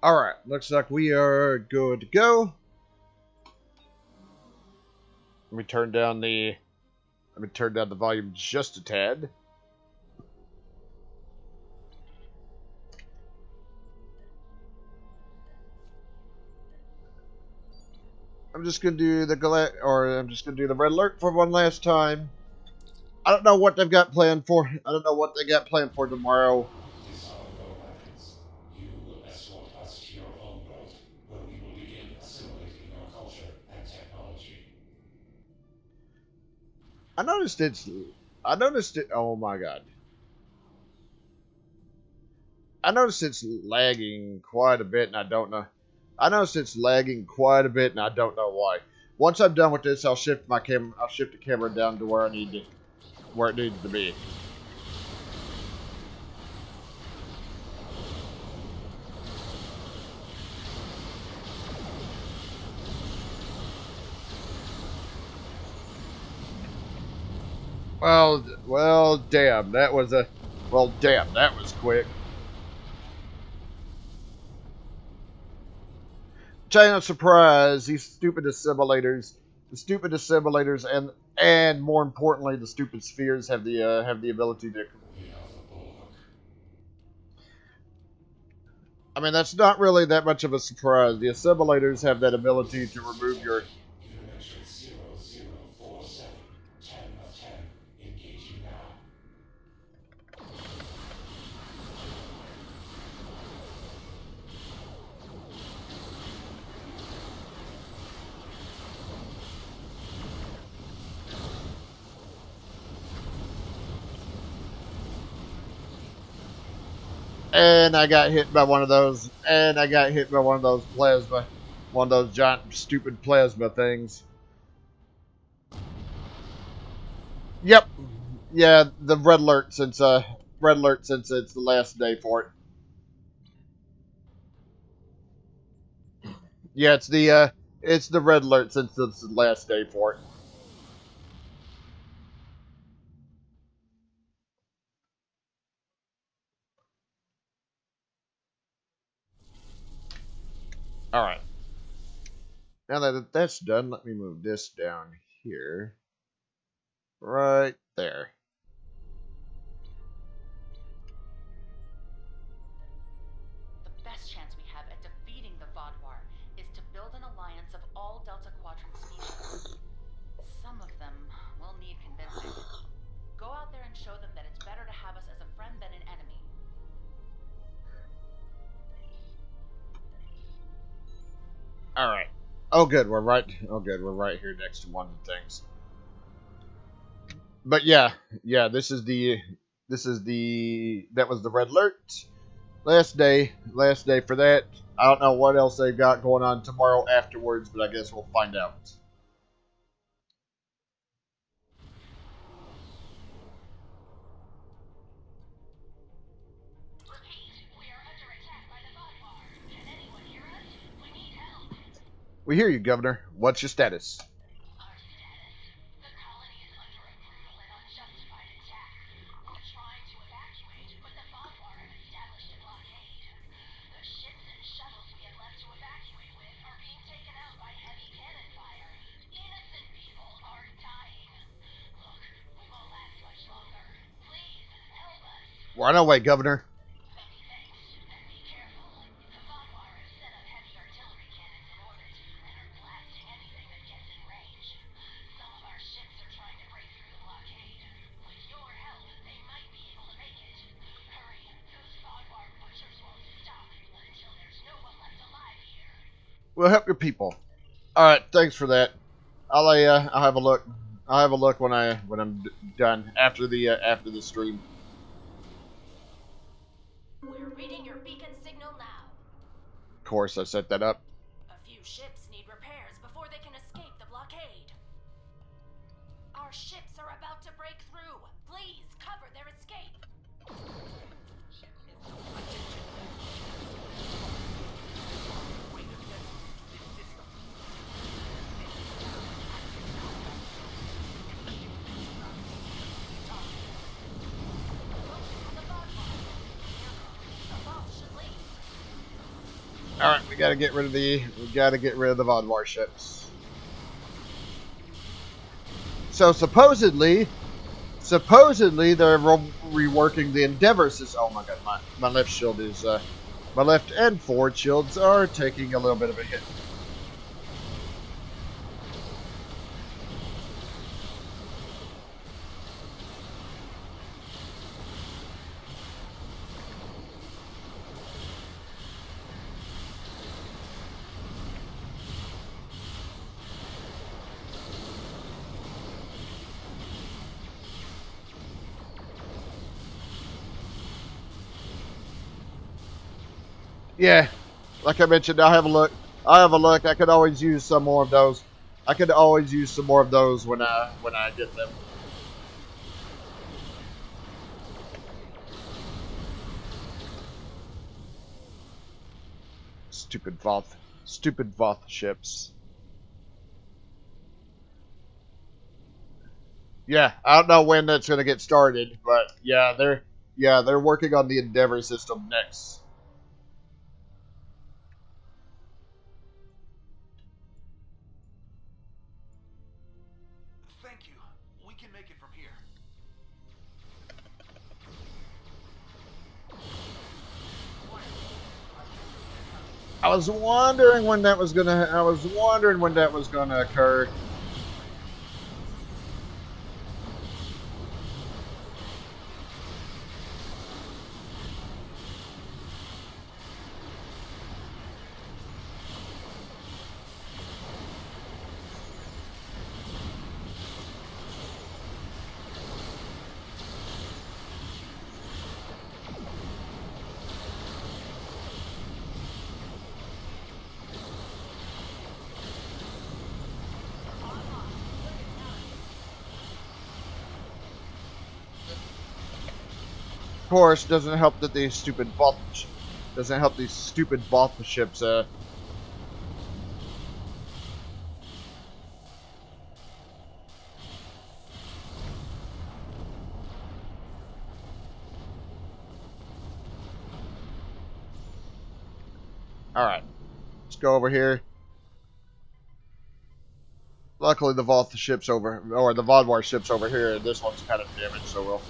Alright, looks like we are good to go. Let me turn down the volume just a tad. I'm just gonna do the red alert for one last time. I don't know what they've got planned for. I don't know what they got planned for tomorrow. Disarm your weapons. You will escort us to your home world, where we will begin assimilating your culture and technology. I noticed it. Oh my god. I noticed it's lagging quite a bit, and I don't know. I noticed it's lagging quite a bit, and I don't know why. Once I'm done with this, I'll shift my camera. I'll shift the camera down to where it needs to be. Well, damn, that was quick. Giant surprise! These stupid assimilators, and more importantly, the stupid spheres have the ability to. I mean, that's not really that much of a surprise. The assimilators have that ability to remove your. Dimension 0047, 10 of 10, engaging now. And I got hit by one of those. And I got hit by one of those plasma. One of those giant, stupid plasma things. Yep. Yeah, the red alert since it's the last day for it. Yeah, it's the red alert since it's the last day for it. Alright. Now that that's done, let me move this down here. Right there. The best chance we have at defeating the Vodwar is to build an alliance of all Delta Quadrant species. Some of them will need convincing. Go out there and show them that it's better to have us as a friend than an enemy. Alright. Oh good, we're right here next to one of the things. But yeah, that was the red alert. Last day for that. I don't know what else they've got going on tomorrow afterwards, but I guess we'll find out. We hear you, Governor. What's your status? We're on our way, Governor. We'll help your people. All right, thanks for that. I'll have a look. I'll have a look when I'm done after the stream. We're reading your beacon signal now. Of course, I set that up. A few ships need repairs before they can escape the blockade. Our ships are about to break through. Please cover their escape. gotta get rid of the Vodwar ships. So supposedly they're reworking the Endeavor system. Oh my god, my left shield is my left and forward shields are taking a little bit of a hit. Yeah, like I mentioned, I'll have a look. I could always use some more of those. I could always use some more of those when I get them. Stupid Voth ships. Yeah, I don't know when that's gonna get started, but yeah, they're working on the Endeavor system next. Thank you. We can make it from here. I was wondering when that was gonna occur. Of course, doesn't help that these stupid Voth ships. All right, let's go over here. Luckily, the Voth ship's over, or the Vodwar ship's over here. This one's kind of damaged, so we'll.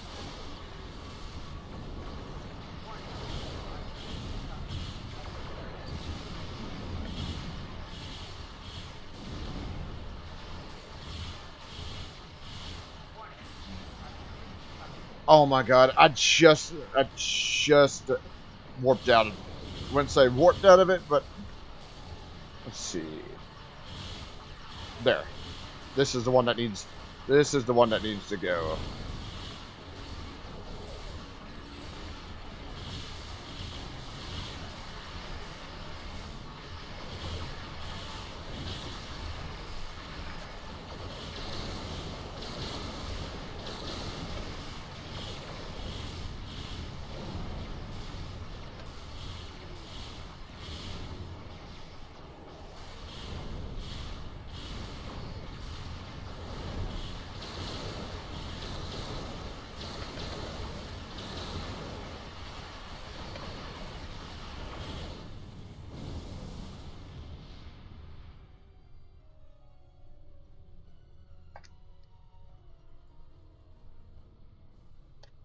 Oh my god, I just warped out of it. I wouldn't say warped out of it, but let's see. There. This is the one that needs to go.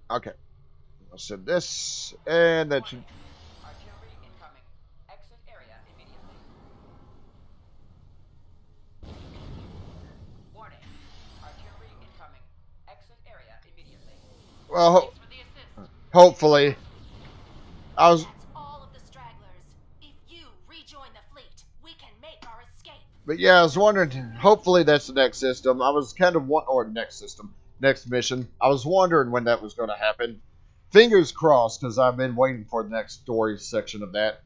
Okay. I'll send this, and that should. Artillery incoming. Exit area immediately. Warning. Artillery incoming. Exit area immediately. Well, Thanks for the assist. hopefully. I was. That's all of the stragglers. If you rejoin the fleet, we can make our escape. But yeah, I was wondering. Hopefully, that's the next system. I was kind of next mission. I was wondering when that was going to happen. Fingers crossed, because I've been waiting for the next story section of that.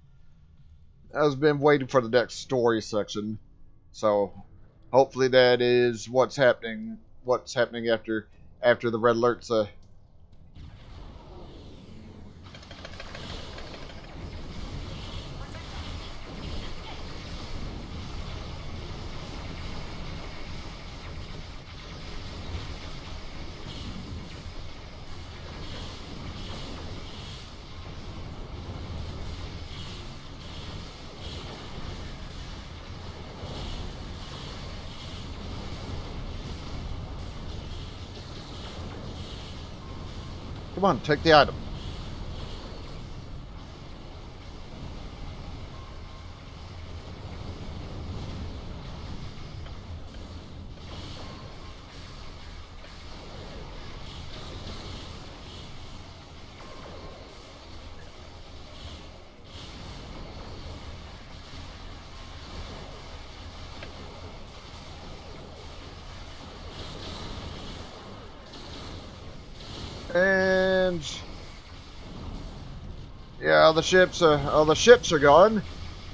I've been waiting for the next story section. So, hopefully that is what's happening. What's happening after the red alerts. Come on, take the item. And yeah, all the ships are gone,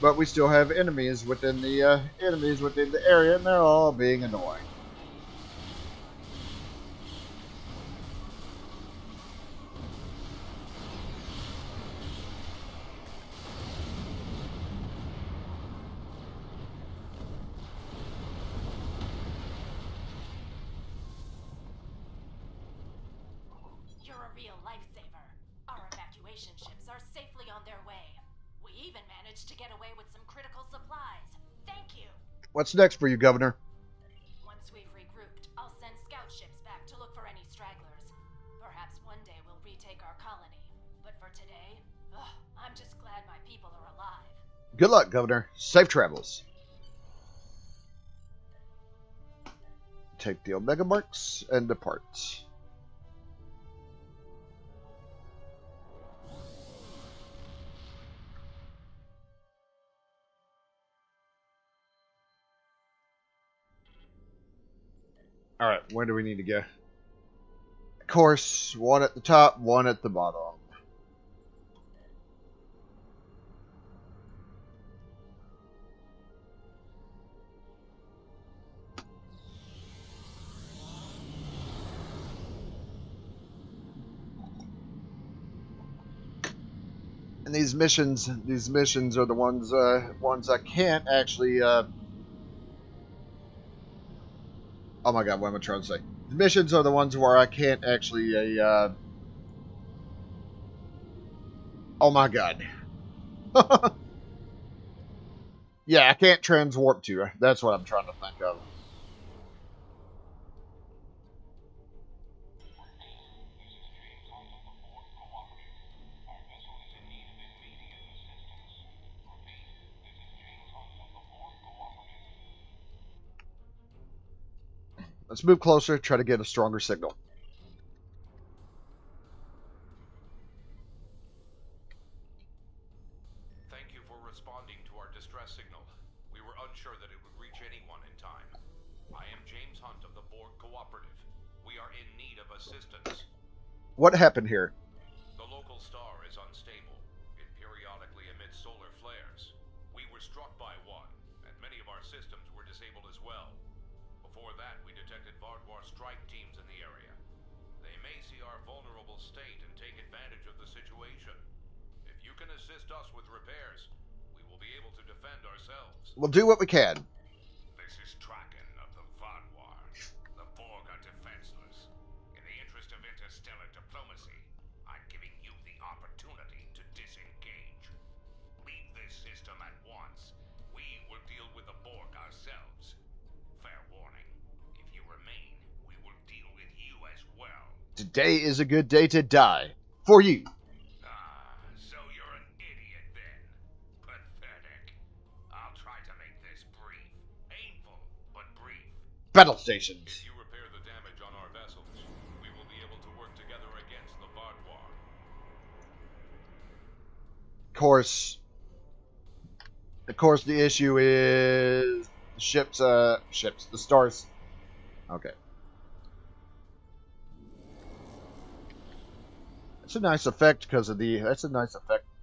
but we still have enemies within the area, and they're all being annoying. You're a real lifesaver. Our evacuation ships are safely on their way. We even managed to get away with some critical supplies. Thank you. What's next for you, Governor? Once we've regrouped, I'll send scout ships back to look for any stragglers. Perhaps one day we'll retake our colony. But for today, I'm just glad my people are alive. Good luck, Governor. Safe travels. Take the Omega marks and depart. Alright, where do we need to go? Of course, one at the top, one at the bottom. And these missions are the ones I can't actually oh my god, what am I trying to say? The missions are the ones where I can't actually oh my god. Yeah, I can't transwarp to. That's what I'm trying to think of. Let's move closer, try to get a stronger signal. Thank you for responding to our distress signal. We were unsure that it would reach anyone in time. I am James Hunt of the Borg Cooperative. We are in need of assistance. What happened here? The local star is unstable. It periodically emits solar flares. We were struck by one, and many of our systems were disabled as well. Before that, we detected Vardwar strike teams in the area. They may see our vulnerable state and take advantage of the situation. If you can assist us with repairs, we will be able to defend ourselves. We'll do what we can. This is Traken of the Vardwar. The Borg are defenseless. In the interest of interstellar diplomacy, I'm giving you the opportunity to disengage. Leave this system at once. We will deal with the Borg ourselves. Fair warning. If you remain, we will deal with you as well. Today is a good day to die. For you. So you're an idiot then. Pathetic. I'll try to make this brief. Painful, but brief. Battle stations. If you repair the damage on our vessels, we will be able to work together against the Vardwar. Of course, the issue is the stars. Okay. It's a nice effect because of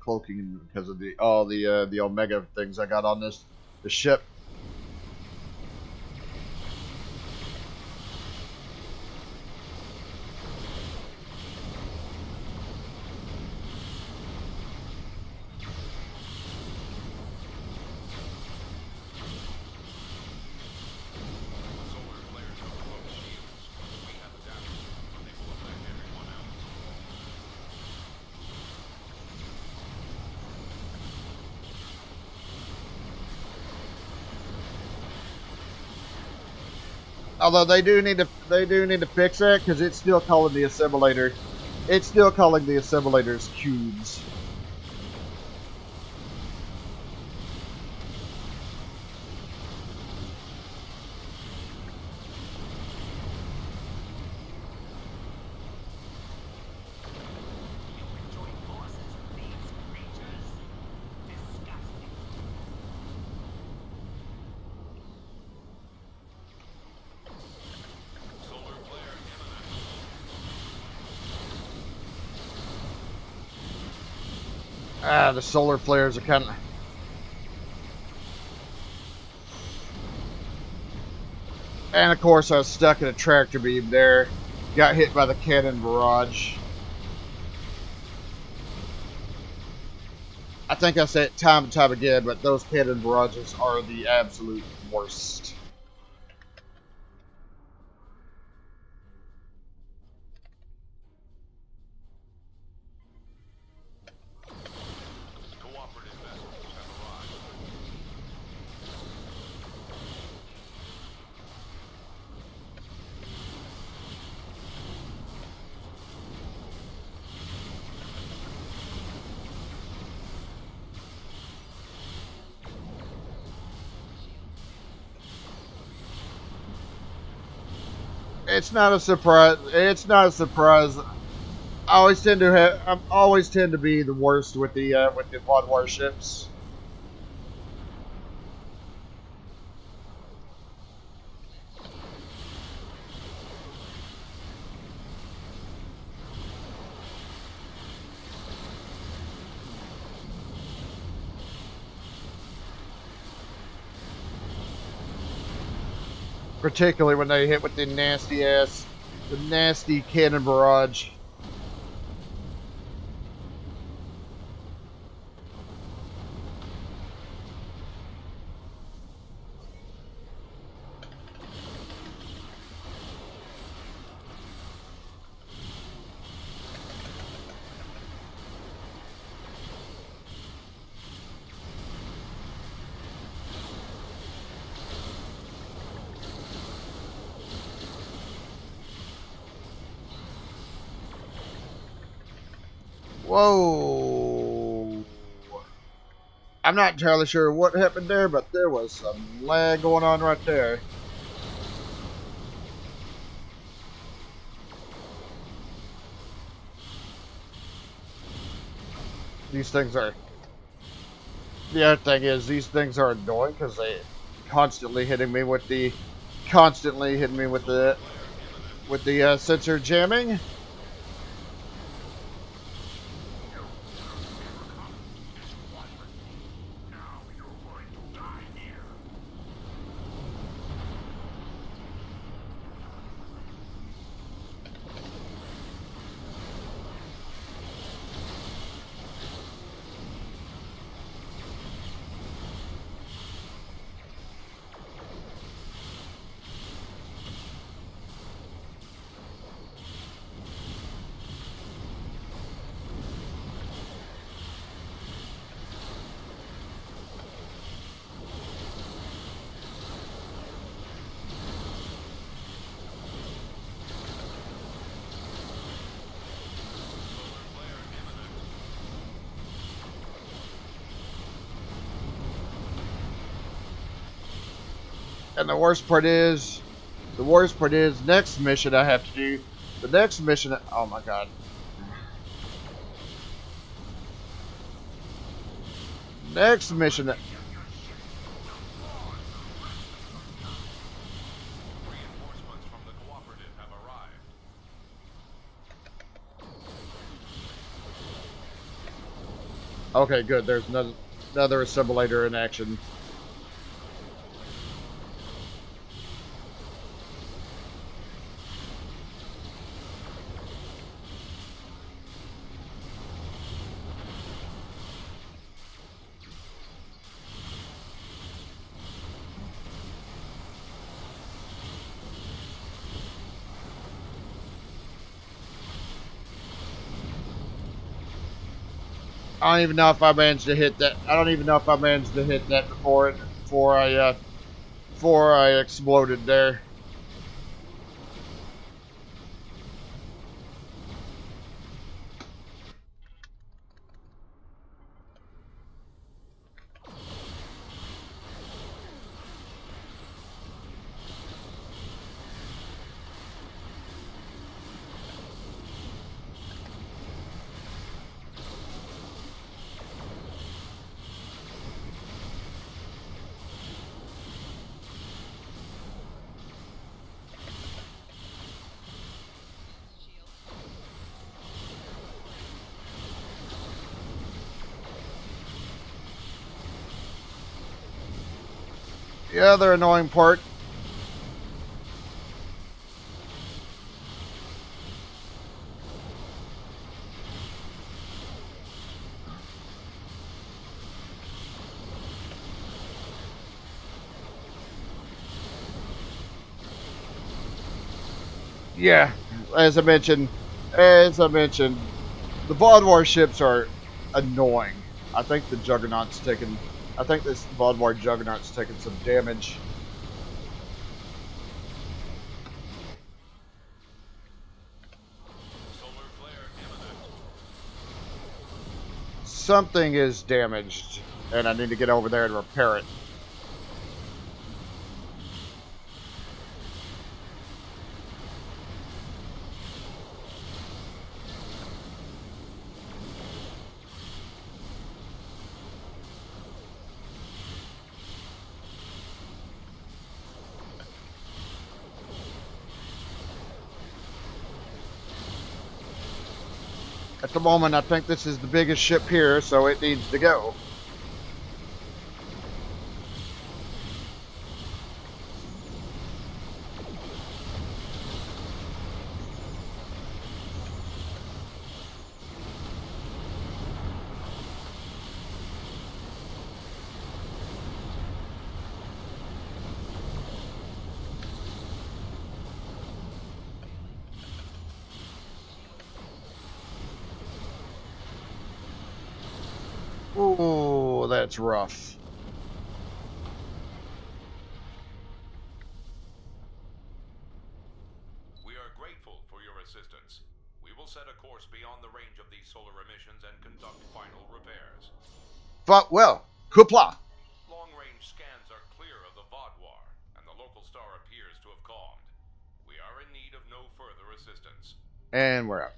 cloaking because of the Omega things I got on the ship. Solar flares are below shields. We have the damage, but they will affect everyone else. Although they do need to fix that because it's still calling the assimilator It's still calling the assimilators cubes. Solar flare imminent. The solar flares are kind of... And of course I was stuck in a tractor beam there. Got hit by the cannon barrage. I think I say it time and time again, but those cannon barrages are the absolute worst. Cooperative vessels have arrived. It's not a surprise. It's not a surprise. I always tend to have. I always tend to be the worst with the pod warships. Particularly when they hit with the nasty cannon barrage. Whoa. I'm not entirely sure what happened there, but there was some lag going on right there. These things are... The other thing is, these things are annoying because they constantly hitting me with the... sensor jamming. And the worst part is, next mission I have to do. The next mission, oh my god. Next mission. Reinforcements from the cooperative have arrived. Okay, good. There's another assimilator in action. I don't even know if I managed to hit that. I don't even know if I managed to hit that before I exploded there. The other annoying part. Yeah, as I mentioned, the Vought warships are annoying. I think the Juggernaut's taking, I think this Vought War Juggernaut's taking some damage. Solar flare imminent. Something is damaged, and I need to get over there and repair it. At the moment, I think this is the biggest ship here, so it needs to go. Ooh, that's rough. We are grateful for your assistance. We will set a course beyond the range of these solar emissions and conduct final repairs. But, well, Qapla. Long-range scans are clear of the Vodwar, and the local star appears to have calmed. We are in need of no further assistance. And we're out.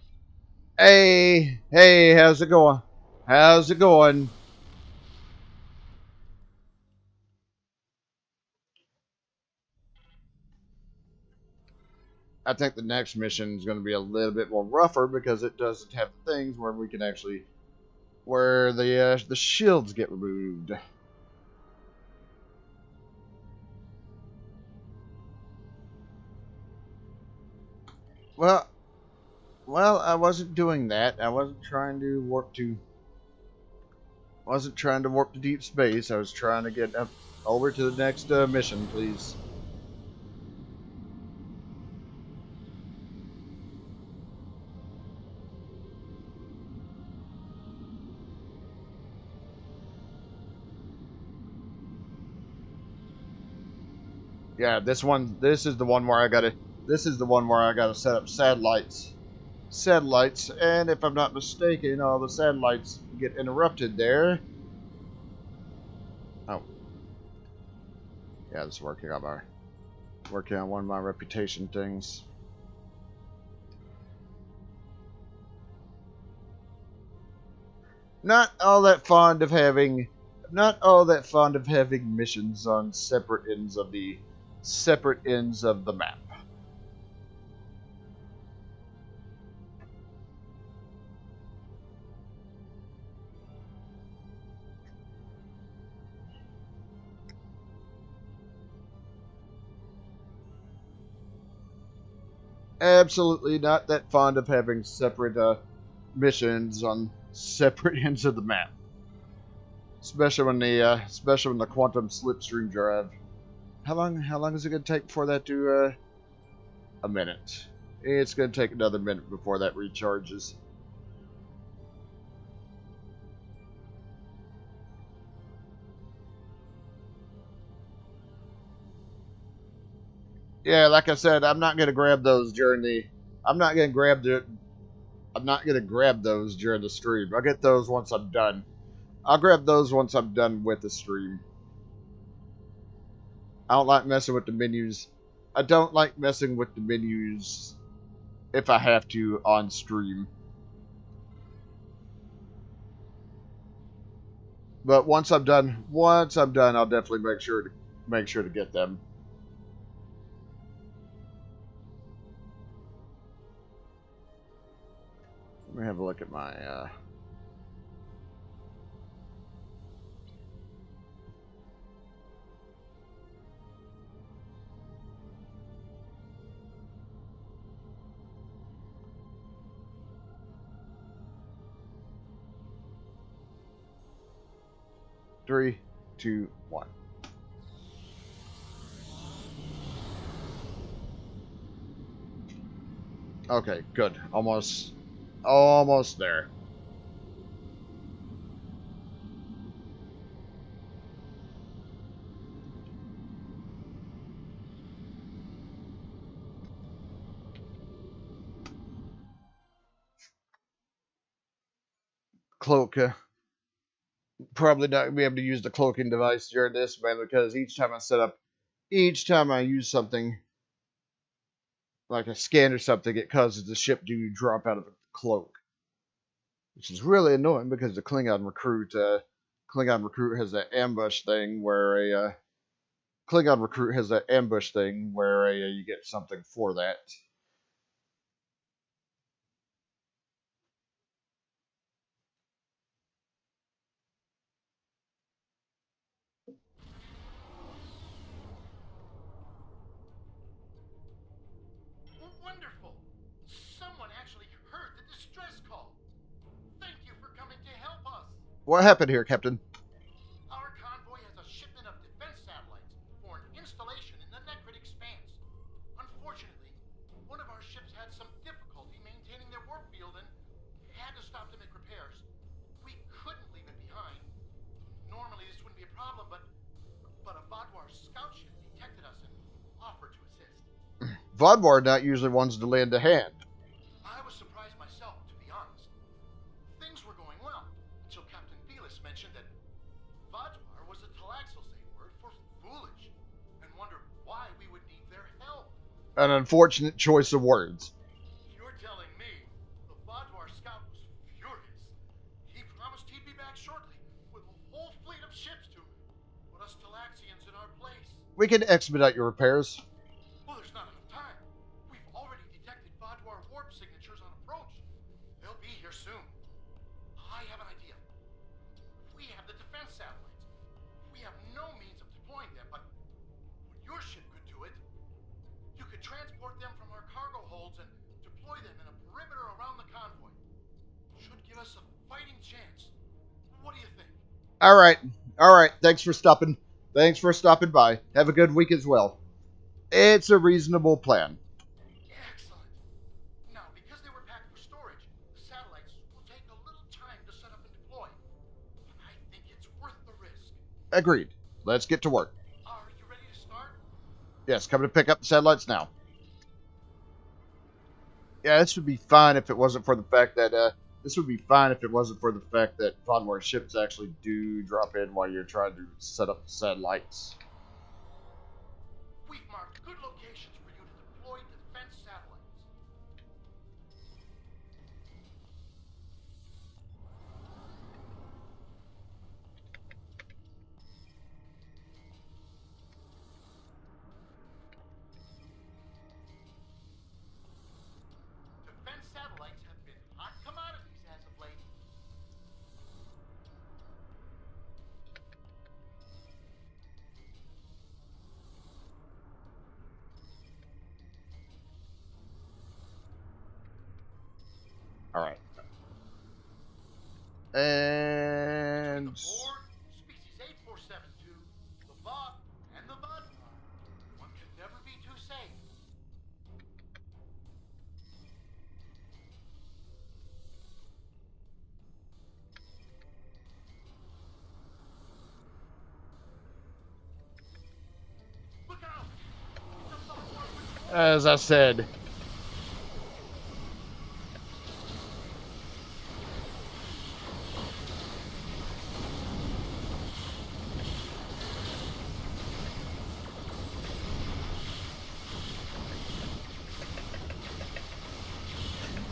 Hey, how's it going? How's it going? I think the next mission is going to be a little bit more rougher because it doesn't have things where we can actually, where the shields get removed. Well, I wasn't doing that. I wasn't trying to warp to. Wasn't trying to warp to deep space. I was trying to get up over to the next mission, please. Yeah, this is the one where I gotta set up satellites. And if I'm not mistaken, all the satellites get interrupted there. Oh. Yeah, this is working on one of my reputation things. Not all that fond of having missions on separate ends of the map. Absolutely not that fond of having separate missions on separate ends of the map. Especially when the quantum slipstream drive. How long is it gonna take before that to a minute? It's gonna take another minute before that recharges. Yeah, like I said, I'm not gonna grab those during the. I'm not gonna grab those during the stream. I'll get those once I'm done. I'll grab those once I'm done with the stream. I don't like messing with the menus. I don't like messing with the menus if I have to on stream. But once I'm done, I'll definitely make sure to get them. Let me have a look at my 3, 2, 1. Okay, good. Almost there. Cloak. Probably not gonna be able to use the cloaking device during this, man, because each time I use something like a scan or something, it causes the ship to drop out of the cloak, which is really annoying because the Klingon recruit has that ambush thing where you get something for that. Wonderful! Someone actually heard the distress call. Thank you for coming to help us. What happened here, Captain? Our convoy has a shipment of defense satellites for an installation in the Necrit Expanse. Unfortunately, one of our ships had some difficulty maintaining their warp field and had to stop to make repairs. We couldn't leave it behind. Normally this wouldn't be a problem, but a Vodwar scout ship detected us and offered to assist. Vodwar are not usually ones to lend a hand. I was surprised myself, to be honest. Things were going well until Captain Velis mentioned that Vodwar was a Talaxalzane word for foolish, and wondered why we would need their help. An unfortunate choice of words. You're telling me the Vodwar scout was furious. He promised he'd be back shortly with a whole fleet of ships to put us Talaxians in our place. We can expedite your repairs. Well, there's not enough time. We've already detected Vodwar warp signatures on approach. They'll be here soon. I have an idea. We have the defense satellites. We have no means of deploying them, but your ship could do it. You could transport them from our cargo holds and deploy them in a perimeter around the convoy. Should give us a fighting chance. What do you think? All right. Thanks for stopping by. Have a good week as well. It's a reasonable plan. Excellent. Now, because they were packed for storage, the satellites will take a little time to set up and deploy. But I think it's worth the risk. Agreed. Let's get to work. Are you ready to start? Yes, coming to pick up the satellites now. Yeah, this would be fine if it wasn't for the fact that Vodwar ships actually do drop in while you're trying to set up the satellites. We've marked good locations for you to deploy defense satellites. Defense satellites have been hot commodities as of late. All right. And The Borg, species 8472, the Vod, and the Vodwar. One can never be too safe. Look out! It's a Vodwar patrol! as I said,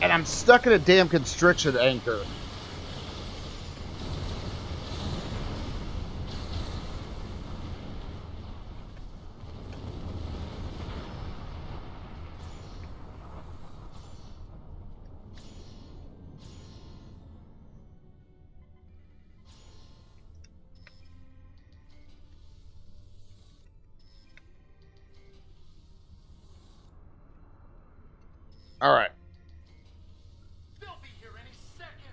and I'm stuck in a damn constriction anchor. All right. They'll be here any second.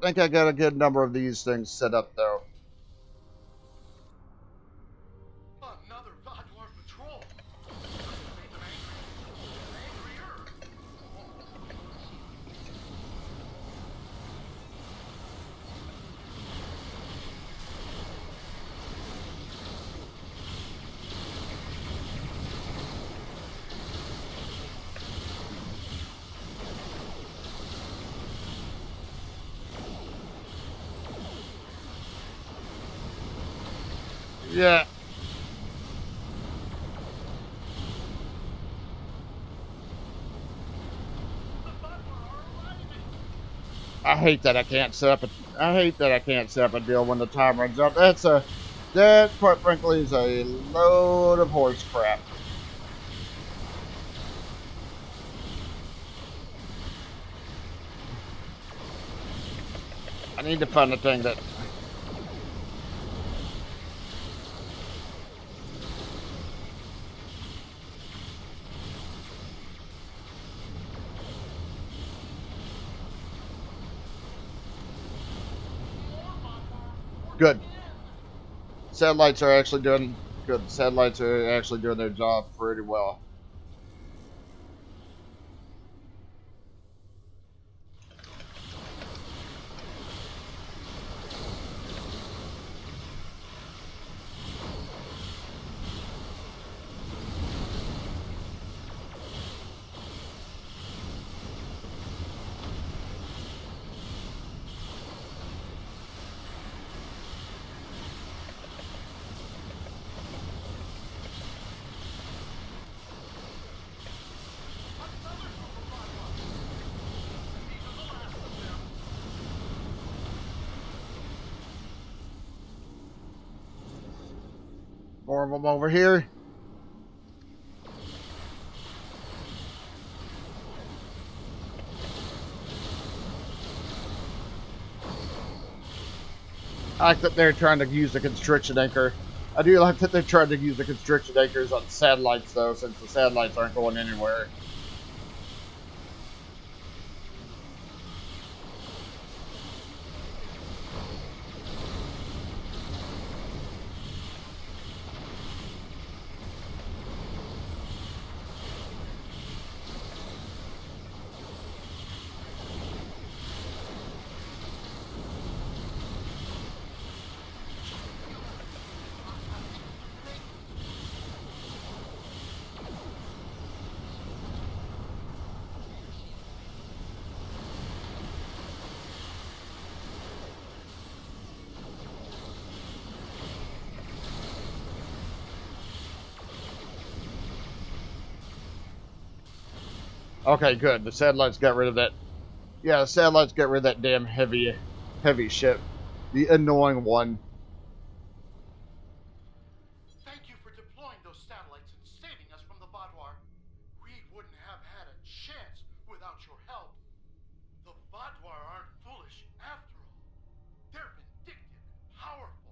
I think I got a good number of these things set up, though. Another Vaadwaur patrol. Must have made them angry. Yeah. I hate that I can't set up a deal when the time runs out. That quite frankly is a load of horse crap. I need to find the thing that. Good. Satellites are actually doing good. Satellites are actually doing their job pretty well. More of them over here. I like that they're trying to use the constriction anchor. I do like that they're trying to use the constriction anchors on satellites, though, since the satellites aren't going anywhere. Okay, good. The satellites got rid of that. Yeah, the satellites got rid of that damn heavy ship. The annoying one. Thank you for deploying those satellites and saving us from the Vaadwaur. We wouldn't have had a chance without your help. The Vaadwaur aren't foolish after all. They're vindictive and powerful.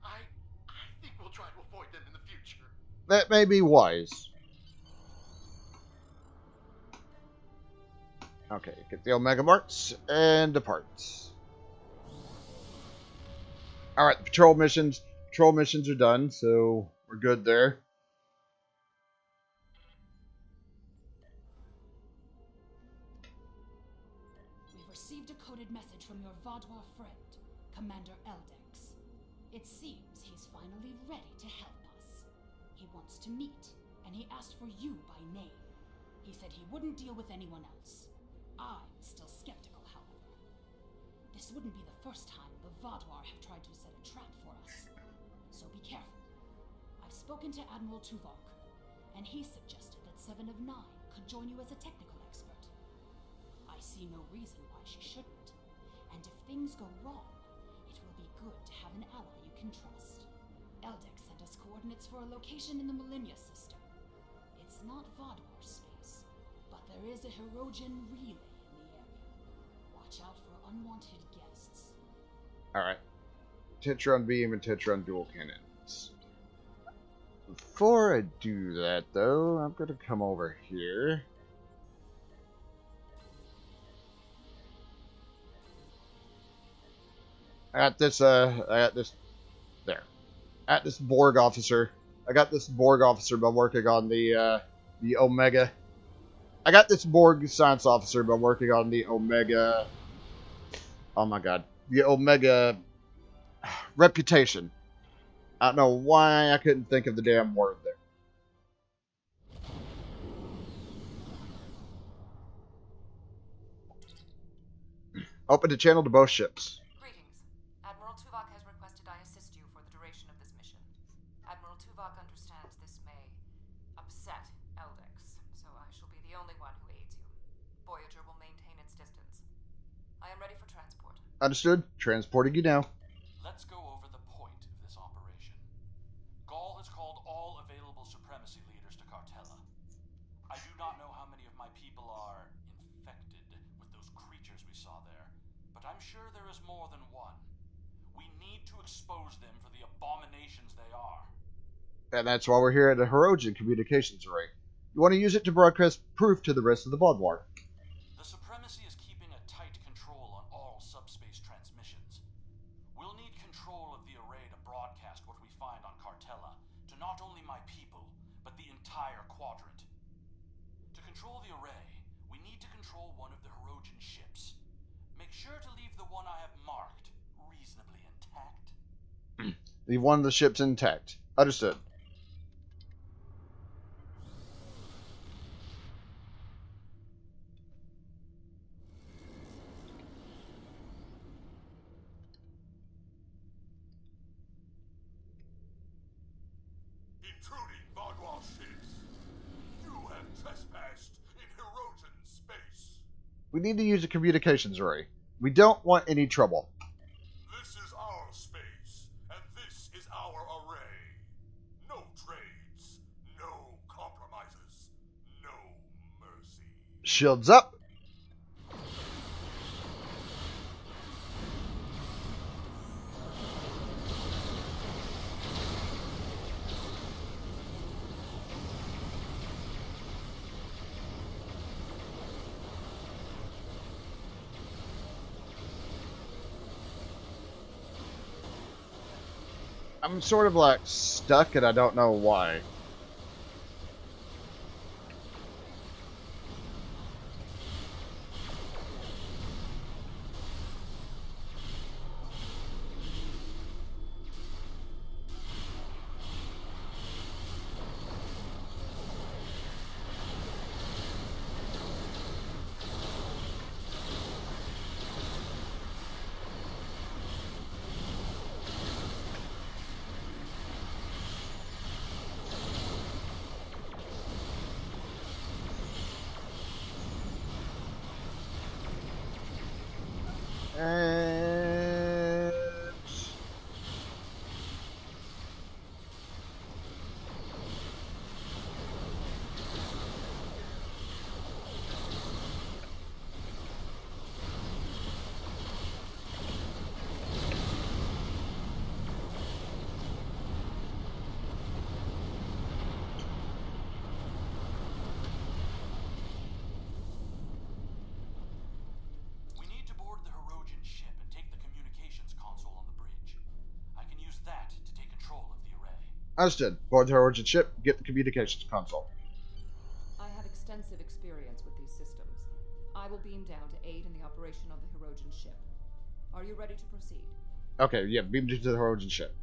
I think we'll try to avoid them in the future. That may be wise. Okay, get the Omega Marks and depart. Alright, the patrol missions are done, so we're good there. We've received a coded message from your Vaadwaur friend, Commander Eldex. It seems he's finally ready to help us. He wants to meet, and he asked for you by name. He said he wouldn't deal with anyone else. I'm still skeptical, however. This wouldn't be the first time the Vaadwaur have tried to set a trap for us. So be careful. I've spoken to Admiral Tuvok, and he suggested that 7 of 9 could join you as a technical expert. I see no reason why she shouldn't. And if things go wrong, it will be good to have an ally you can trust. Eldex sent us coordinates for a location in the Millennia system. It's not Vaadwaur space, but there is a Hirogen relay in the area. Watch out for unwanted guests. Alright. Tetron beam and Tetron dual cannons. Before I do that, though, I'm going to come over here. I got this there. At this Borg officer. I got this Borg officer by working on the Omega. I got this Borg science officer by working on the Omega. Oh my god, the Omega reputation. I don't know why I couldn't think of the damn word there. Open the channel to both ships. Greetings. Admiral Tuvok has requested I assist you for the duration of this mission. Admiral Tuvok understands this may upset Eldex, so I shall be the only one who aids you. Voyager will maintain its distance. I am ready for transport. Understood. Transporting you now. Let's go over the point of this operation. Gaul has called all available supremacy leaders to Cartella. I do not know how many of my people are infected with those creatures we saw there, but I'm sure there is more than one. We need to expose them for the abominations they are. And that's why we're here at the Hirogen Communications Array. You want to use it to broadcast proof to the rest of the Vaadwaur. The supremacy is keeping a tight control on all subspace transmissions. We'll need control of the array to broadcast what we find on Cartella to not only my people, but the entire quadrant. To control the array, we need to control one of the Hirogen ships. Make sure to leave the one I have marked reasonably intact. Leave one of the ships intact. Understood. Intruding Vaadwaur ships. You have trespassed in Hirogen space. We need to use a communications array. We don't want any trouble. This is our space, and this is our array. No trades, no compromises, no mercy. Shields up. I'm sort of like stuck and I don't know why. And We need to board the Hirogen ship and take the communications console on the bridge. I can use that to take control of the array. understood. Board the Hirogen ship, get the communications console. I have extensive experience with these systems. I will beam down to aid in the operation of the Hirogen ship. Are you ready to proceed? Okay, yeah, beam to the Hirogen ship.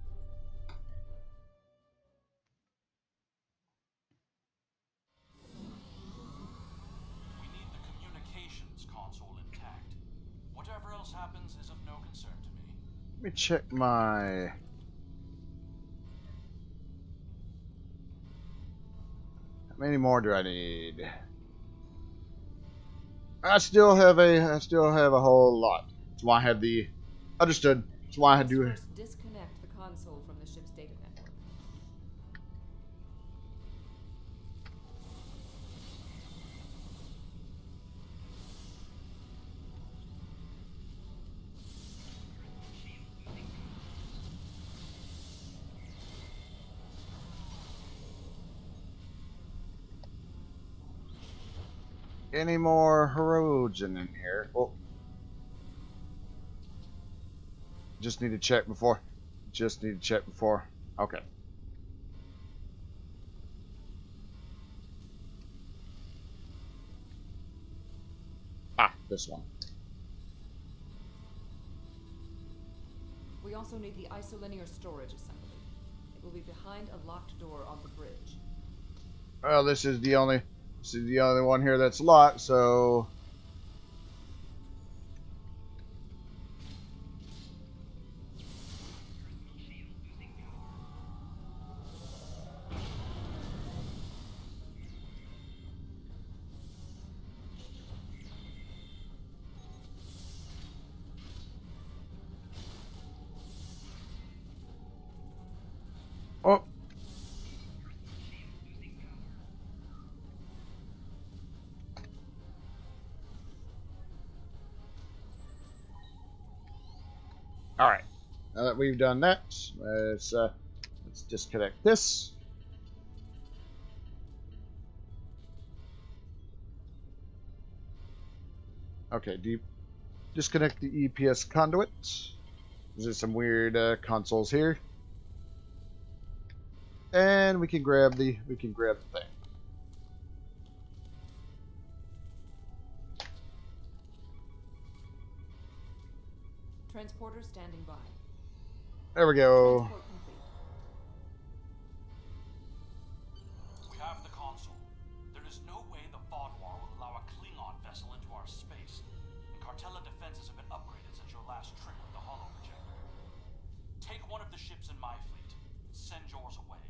We need the communications console intact. Whatever else happens is of no concern to me. Let me check my... How many more do I need? I still have a whole lot. That's why I have the... Understood. That's why I Let's do... first disconnect the console from the ship's data network. Any more Hirogen in here? Oh. Just need to check before. Just need to check before. Okay. Ah, this one. We also need the isolinear storage assembly. It will be behind a locked door on the bridge. Well, this is the only one here that's locked, so oh. All right. Now that we've done that, let's disconnect this. Okay, disconnect the EPS conduit. There's some weird consoles here, and we can grab the thing. Transporter standing by. There we go. Transport complete. We have the console. There is no way the Vodwar will allow a Klingon vessel into our space, and Cartella defenses have been upgraded since your last trip with the holo projector. Take one of the ships in my fleet. Send yours away.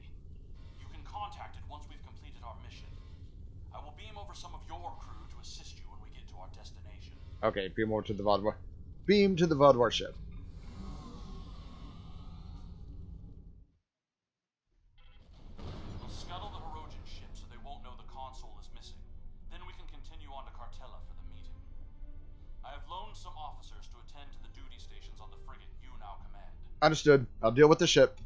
You can contact it once we've completed our mission. I will beam over some of your crew to assist you when we get to our destination. Okay, beam over to the Vodwar. Beam to the Vodwar ship. We'll scuttle the Herodian ship so they won't know the console is missing. Then we can continue on to Cartella for the meeting. I have loaned some officers to attend to the duty stations on the frigate you now command. Understood. I'll deal with the ship.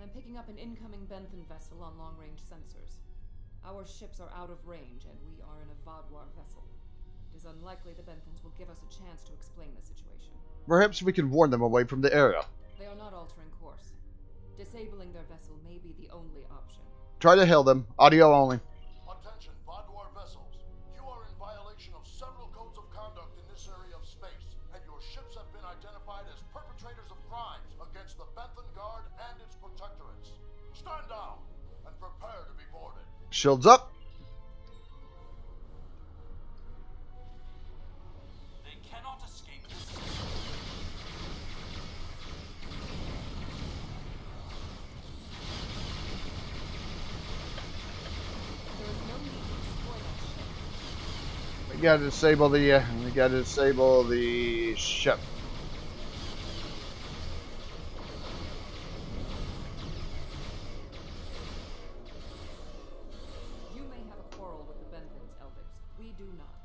I'm picking up an incoming Benthan vessel on long-range sensors. Our ships are out of range, and we are in a Vodwar vessel. It is unlikely the Benthans will give us a chance to explain the situation. Perhaps we can warn them away from the area. They are not altering course. Disabling their vessel may be the only option. Try to hail them. Audio only. Attention, Vodwar vessels. You are in violation of several codes of conduct in this area of space, and your ships have been identified as perpetrators of crimes against the Benthan Guard and its protectorates. Stand down and prepare to be boarded. Shields up. They cannot escape this. There is no need to destroy that ship. We gotta disable the ship. You may have a quarrel with the Benthans, Eldix. We do not.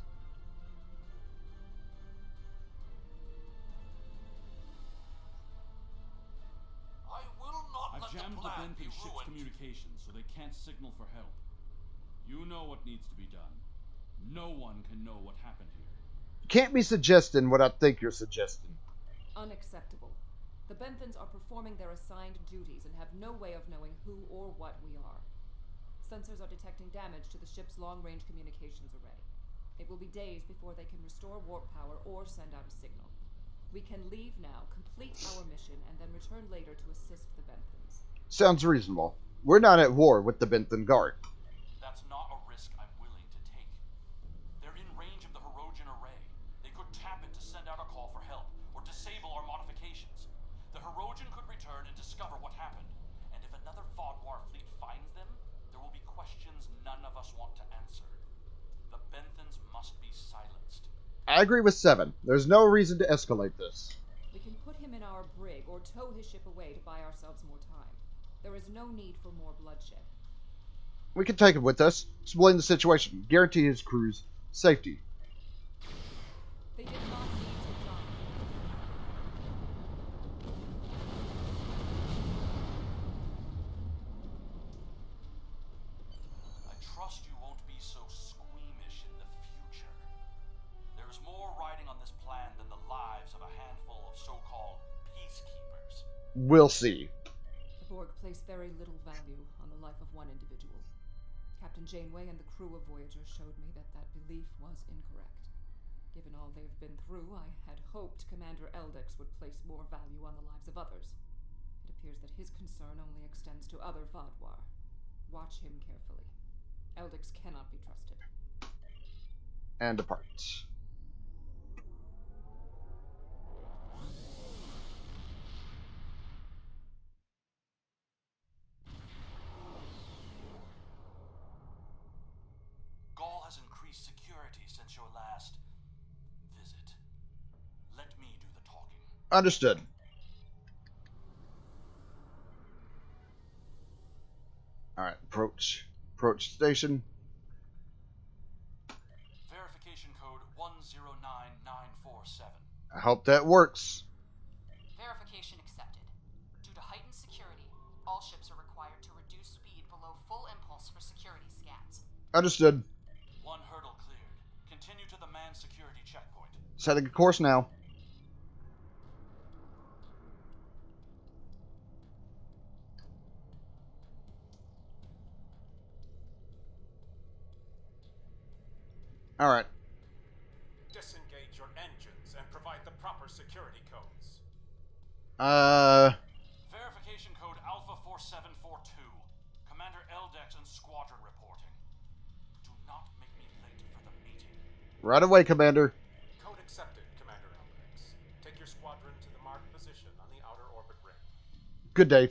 I will not I've let jammed the the plan be Benthan ship's ruined. communications so they can't signal for help. You know what needs to be done. No one can know what happened here. Can't be suggesting what I think you're suggesting. Unacceptable. The Benthans are performing their assigned duties and have no way of knowing who or what we are. Sensors are detecting damage to the ship's long-range communications array. It will be days before they can restore warp power or send out a signal. We can leave now, complete our mission, and then return later to assist the Benthans. Sounds reasonable. We're not at war with the Benthan Guard. That's not a risk I'm willing to take. They're in range of the Herodian array. They could tap it to send out a call for help, or disable our modifications. The Herodian could return and discover what happened. And if another Vodwar fleet finds them, there will be questions none of us want to answer. The Benthans must be silenced. I agree with 7. There's no reason to escalate this. We can put him in our brig or tow his ship away to buy ourselves more time. There is no need for more bloodshed. We can take him with us, explain the situation, guarantee his crew's safety. They did not need to die. of so-called peacekeepers. We'll see. The Borg place very little value on the life of one individual. Captain Janeway and the crew of Voyager showed me that that belief was incorrect. Given all they've been through, I had hoped Commander Eldex would place more value on the lives of others. It appears that his concern only extends to other Vadwar. Watch him carefully. Eldex cannot be trusted. And departs. Gaul has increased security since your last visit. Let me do the talking. Understood. Alright, approach station. Verification code 109947. I hope that works. Verification accepted. Due to heightened security, all ships are required to reduce speed below full impulse for security scans. Understood. One hurdle cleared. Continue to the manned security checkpoint. Setting a course now. Alright. Disengage your engines and provide the proper security codes. Verification code Alpha 4742. Commander Eldex and squadron reporting. Do not make me late for the meeting. Right away, Commander. Code accepted, Commander Eldex. Take your squadron to the marked position on the outer orbit ring. Good day.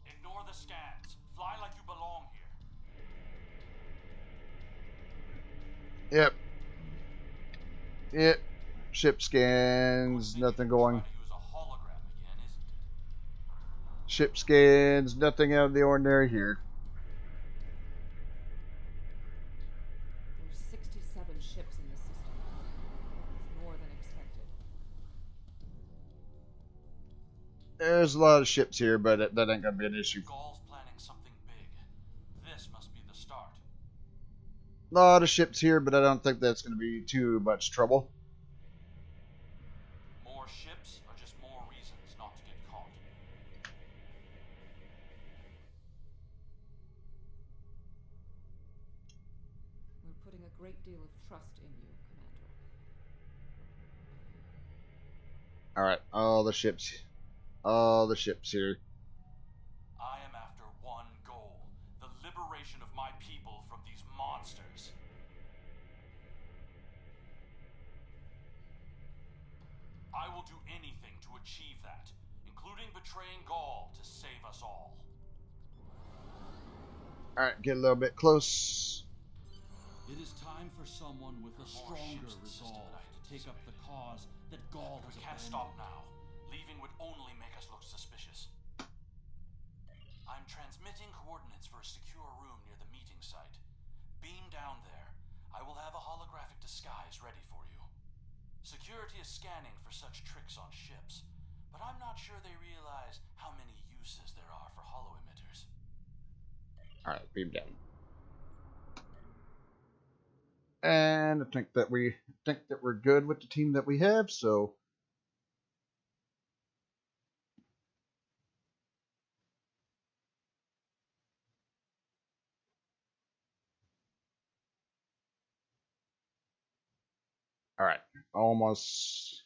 Ignore the scans. Fly like you belong here. Yep. Yep. Ship scans, nothing going. Try to use a hologram again, isn't it? Ship scans, nothing out of the ordinary here. There's 67 ships in the system. That's more than expected. There's a lot of ships here, but that ain't gonna be an issue. Gaul's planning something big. This must be the start. A lot of ships here, but I don't think that's gonna be too much trouble. More ships are just more reasons not to get caught. We're putting a great deal of trust in you, Commander. Alright, all the ships. All the ships here. I am after one goal. The liberation of my people from these monsters. I will do anything to achieve that, including betraying Gaul to save us all. Alright, get a little bit close. It is time for someone with a stronger ships in the system resolve than I to take up the cause that Gaul has We can't abandoned. stop now. Leaving would only make us look suspicious. I'm transmitting coordinates for a secure room near the meeting site. Beam down there. I will have a holographic disguise ready for you. Security is scanning for such tricks on ships, but I'm not sure they realize how many uses there are for holo emitters. Alright, beam down. And I think that we're good with the team that we have, so alright. Almost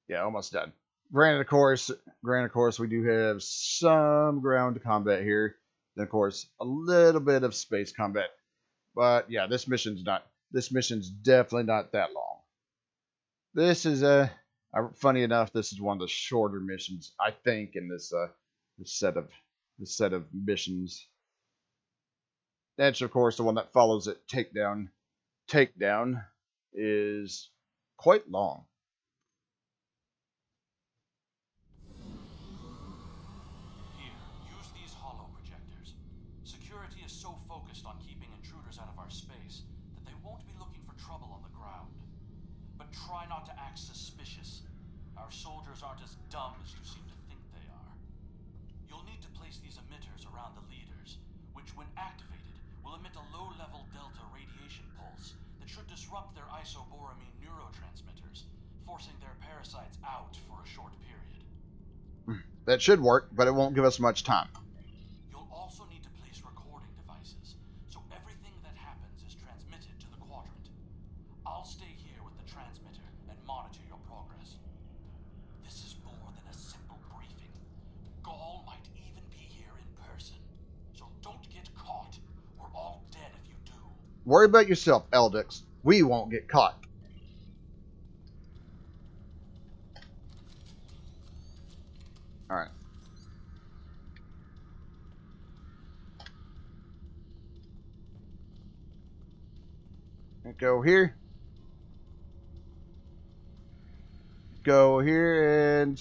done. Granted, of course, we do have some ground combat here. Then, of course, a little bit of space combat. But yeah, this mission's definitely not that long. This is funny enough, this is one of the shorter missions, I think, in this set of missions. That's of course the one that follows it. Takedown is quite long. Here, use these holo projectors. Security is so focused on keeping intruders out of our space that they won't be looking for trouble on the ground. But try not to act suspicious. Our soldiers aren't as dumb as you seem to think they are. You'll need to place these emitters around the leaders, which when activated will emit a low-level delta radiation pulse that should disrupt their isoboric That should work, but it won't give us much time. You'll also need to place recording devices, so everything that happens is transmitted to the quadrant. I'll stay here with the transmitter and monitor your progress. This is more than a simple briefing. Gaul might even be here in person, so don't get caught. We're all dead if you do. Worry about yourself, Eldix. We won't get caught. Alright. Go here. Go here and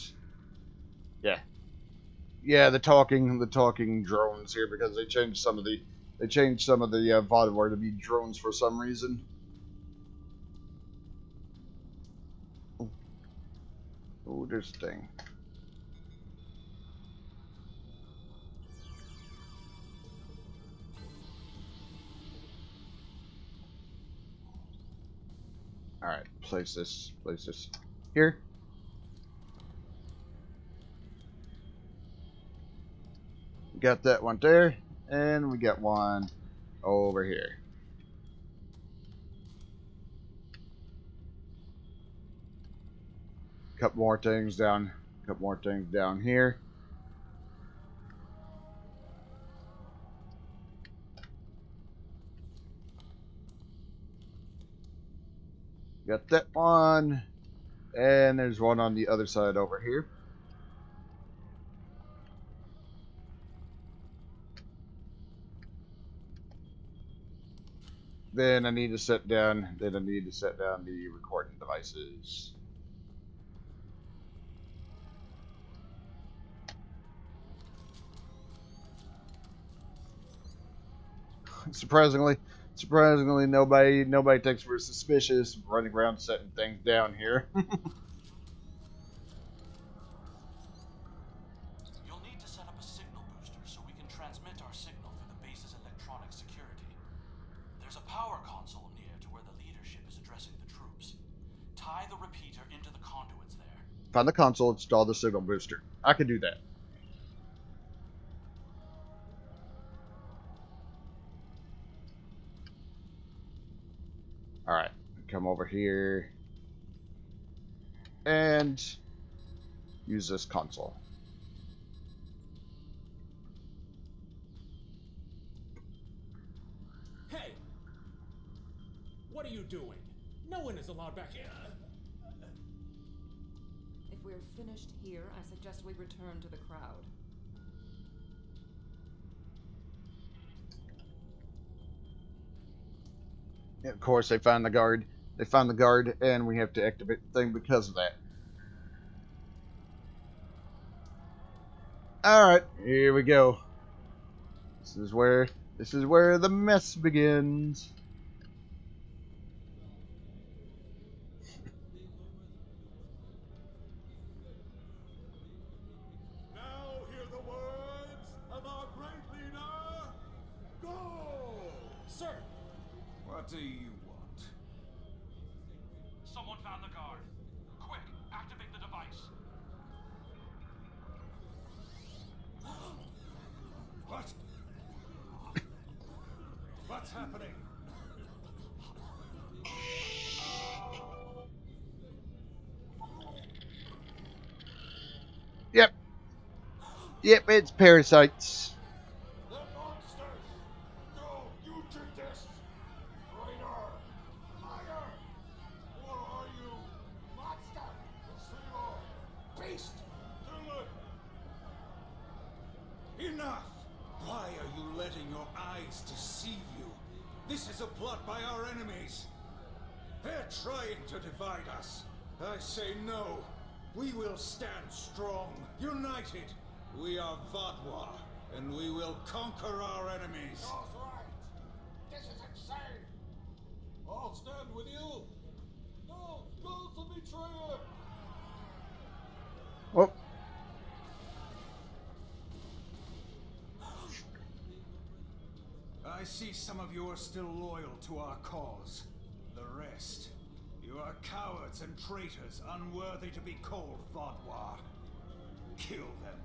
yeah, the talking drones here because they changed some of the Vodwar to be drones for some reason. Oh, there's a thing. Alright, place this here. Got that one there, and we got one over here. Couple more things down here. Got that one, and there's one on the other side over here. Then I need to set down the recording devices. Surprisingly, nobody thinks we're suspicious running around setting things down here. You'll need to set up a signal booster so we can transmit our signal through the base's electronic security. There's a power console near to where the leadership is addressing the troops. Tie the repeater into the conduits there. Find the console, install the signal booster. I can do that. Alright, come over here and use this console. Hey! What are you doing? No one is allowed back here. If we're finished here, I suggest we return to the crowd. Of course, they found the guard. And we have to activate the thing because of that. Alright, here we go. This is where the mess begins. Now hear the words of our great leader, Go! Sir! What do you want? Someone found the guard. Quick, activate the device. What? What's happening? Yep, it's parasites. The monsters! Go! You did this! Traitor! Liar! Or are you monster? Single beast! Enough! Why are you letting your eyes deceive you? This is a plot by our enemies. They're trying to divide us. I say no. We will stand strong, united. We are Vodwar, and we will conquer our enemies. That's right! This is insane! I'll stand with you! No! Go's a betrayer! Oh. I see some of you are still loyal to our cause. The rest, you are cowards and traitors, unworthy to be called Vodwar. Kill them.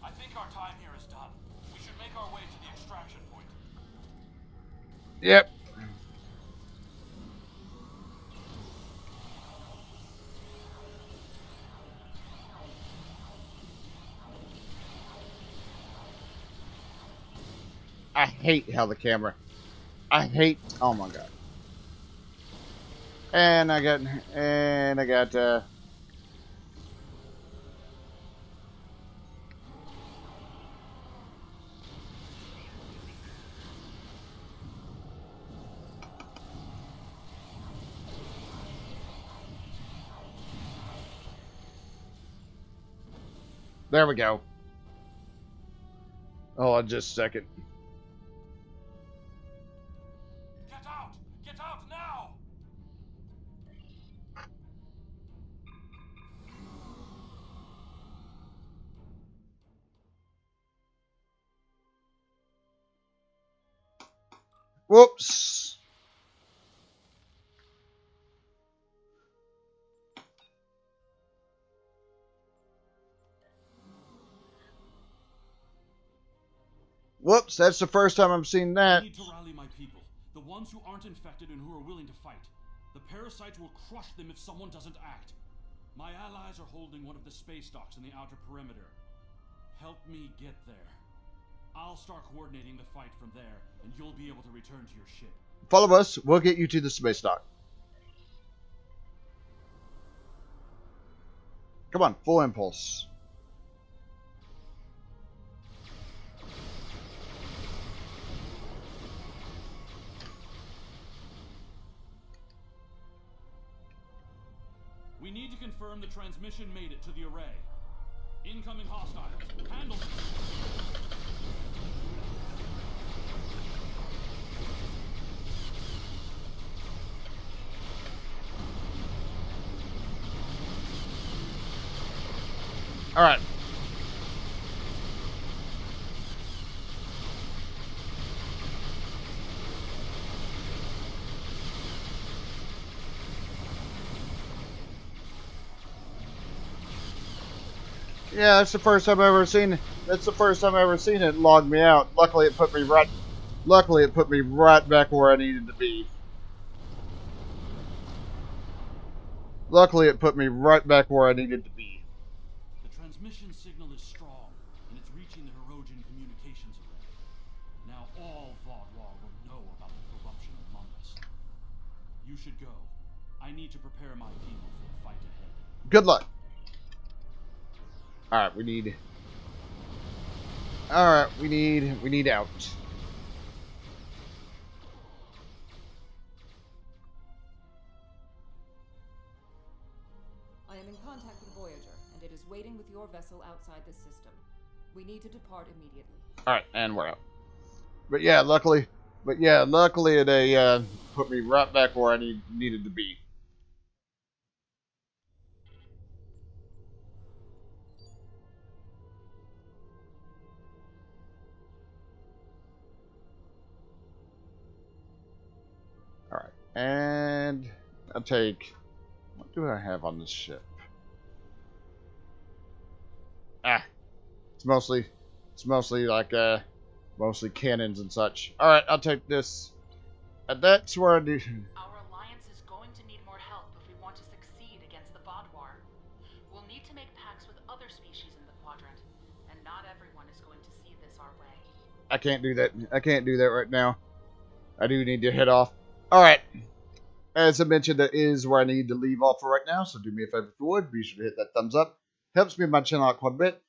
I think our time here is done. We should make our way to the extraction point. Yep. I hate how the camera. I hate. Oh my god. And I got. There we go. Hold on just a second. Get out! Get out now! Whoops. Whoops, that's the first time I'm seeing that. I need to rally my people. The ones who aren't infected and who are willing to fight. The parasites will crush them if someone doesn't act. My allies are holding one of the space docks in the outer perimeter. Help me get there. I'll start coordinating the fight from there, and you'll be able to return to your ship. Follow us. We'll get you to the space dock. Come on, full impulse. We need to confirm the transmission made it to the array. Incoming hostiles. Handle them. All right. Yeah, that's the first time I've ever seen it. That's the first time I've ever seen it log me out. Luckily it put me right back where I needed to be. Luckily it put me right back where I needed to be. The transmission signal is strong, and it's reaching the Hirogen communications array. Now all Vaudwar will know about the corruption among us. You should go. I need to prepare my people for the fight ahead. Good luck. Alright, we need out. I am in contact with Voyager, and it is waiting with your vessel outside this system. We need to depart immediately. Alright, and we're out. But yeah, luckily it put me right back where I needed to be. Alright, and I'll take... What do I have on this ship? It's mostly like, mostly cannons and such. Alright, I'll take this. And that's where I do... Our alliance is going to need more help if we want to succeed against the Vaudwar. We'll need to make pacts with other species in the quadrant, and not everyone is going to see this our way. I can't do that. I can't do that right now. I do need to head off. Alright. As I mentioned, that is where I need to leave off for right now, so do me a favor if you would. Be sure to hit that thumbs up. Helps me and my channel out quite a bit.